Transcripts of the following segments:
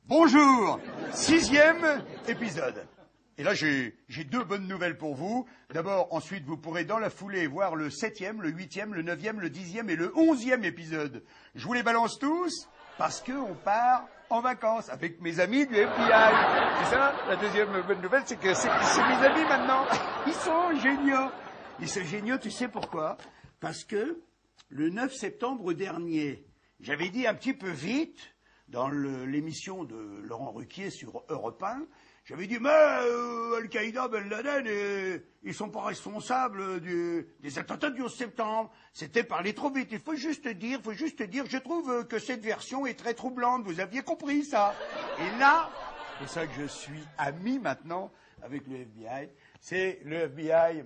Bonjour, 6e épisode. Et là, j'ai deux bonnes nouvelles pour vous. D'abord, ensuite, vous pourrez dans la foulée voir le 7e, le 8e, le 9e, le 10e et le 11e épisode. Je vous les balance tous parce qu'on part en vacances avec mes amis du FBI. C'est ça, la deuxième bonne nouvelle, c'est que c'est mes amis maintenant. Ils sont géniaux. Ils sont géniaux, tu sais pourquoi? Parce que le 9 septembre dernier, j'avais dit un petit peu vite, dans l'émission de Laurent Ruquier sur Europe 1, j'avais dit, mais Al-Qaïda, Ben Laden, ils sont pas responsables des attentats du 11 septembre. C'était parler trop vite. Il faut juste dire, je trouve que cette version est très troublante. Vous aviez compris ça. Et là, c'est ça que je suis ami maintenant avec le FBI. C'est le FBI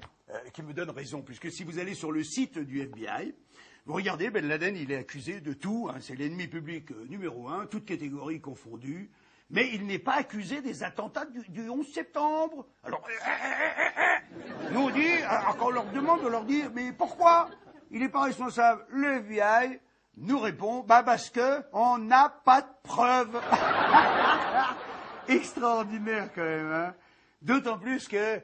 qui me donne raison, puisque si vous allez sur le site du FBI, vous regardez, Ben Laden, il est accusé de tout, hein, c'est l'ennemi public numéro 1, toutes catégories confondues, mais il n'est pas accusé des attentats du 11 septembre. Alors, nous on dit, quand on leur demande, on leur dit, mais pourquoi il n'est pas responsable? Le FBI nous répond, parce que on n'a pas de preuves. Extraordinaire quand même, hein. D'autant plus que,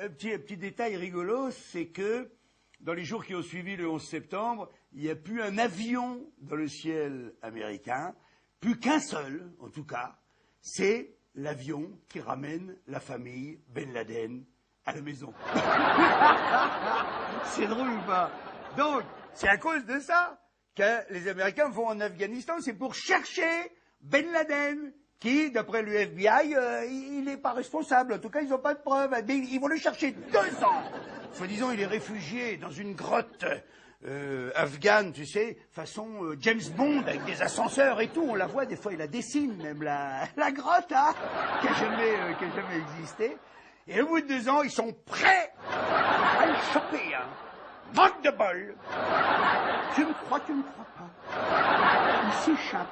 petit détail rigolo, c'est que dans les jours qui ont suivi le 11 septembre, il n'y a plus un avion dans le ciel américain, plus qu'un seul, en tout cas, c'est l'avion qui ramène la famille Ben Laden à la maison. C'est drôle ou pas? Donc, c'est à cause de ça que les Américains vont en Afghanistan, c'est pour chercher Ben Laden, qui, d'après le FBI, il n'est pas responsable. En tout cas, ils n'ont pas de preuves. Mais ils vont le chercher 2 ans. Soi-disant, il est réfugié dans une grotte afghane, tu sais, façon James Bond, avec des ascenseurs et tout. On la voit, des fois, il la dessine, même la grotte, hein, qui a jamais existé. Et au bout de 2 ans, ils sont prêts à le choper, hein. Manque de bol. Tu me crois pas. Il s'échappe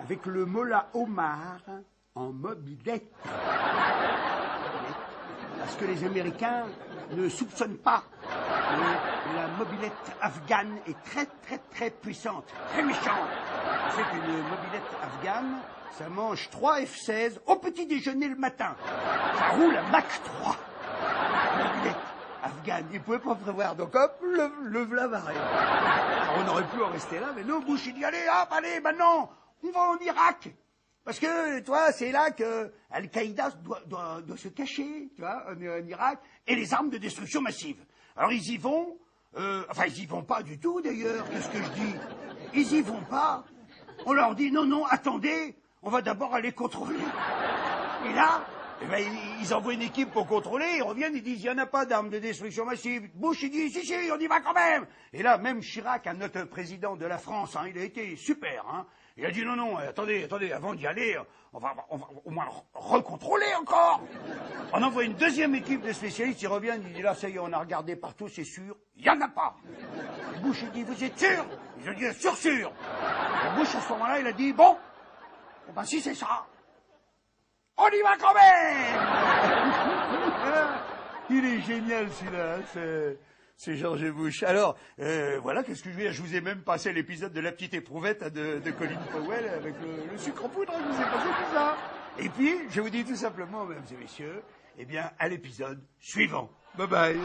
avec le Mollah Omar en mobilette. Parce que les Américains ne soupçonnent pas que la mobilette afghane est très puissante, très méchante. C'est qu'une mobilette afghane, ça mange 3 F-16 au petit déjeuner le matin. Ça roule à Mach 3. Mobilette afghane, ils ne pouvaient pas prévoir, donc hop, le v'là barré. Alors on aurait pu en rester là, mais non, Bush il dit, allez, maintenant, on va en Irak. Parce que, tu vois, c'est là que Al-Qaïda doit se cacher, tu vois, en Irak, et les armes de destruction massive. Alors ils y vont, ils y vont pas du tout d'ailleurs, qu'est-ce que je dis? Ils y vont pas. On leur dit, non, attendez, on va d'abord aller contrôler. Et là, ils envoient une équipe pour contrôler, ils reviennent, ils disent, il n'y en a pas d'armes de destruction massive. Bush, il dit, si, on y va quand même. Et là, même Chirac, notre président de la France, hein, il a été super, hein. Il a dit non, attendez, avant d'y aller, on va au moins recontrôler encore. On envoie une deuxième équipe de spécialistes, ils reviennent, ils disent là, ça y est, on a regardé partout, c'est sûr, il n'y en a pas. Et Bush, il dit, vous êtes sûr? Ils ont dit, sûr. Et Bush, à ce moment-là, il a dit, bon, si c'est ça, on y va quand même. Il est génial celui-là, c'est George Bush. Alors, voilà, qu'est-ce que je veux dire? Je vous ai même passé l'épisode de la petite éprouvette de Colin Powell avec le sucre en poudre, je vous ai passé tout ça. Et puis, je vous dis tout simplement, mesdames et messieurs, à l'épisode suivant. Bye bye.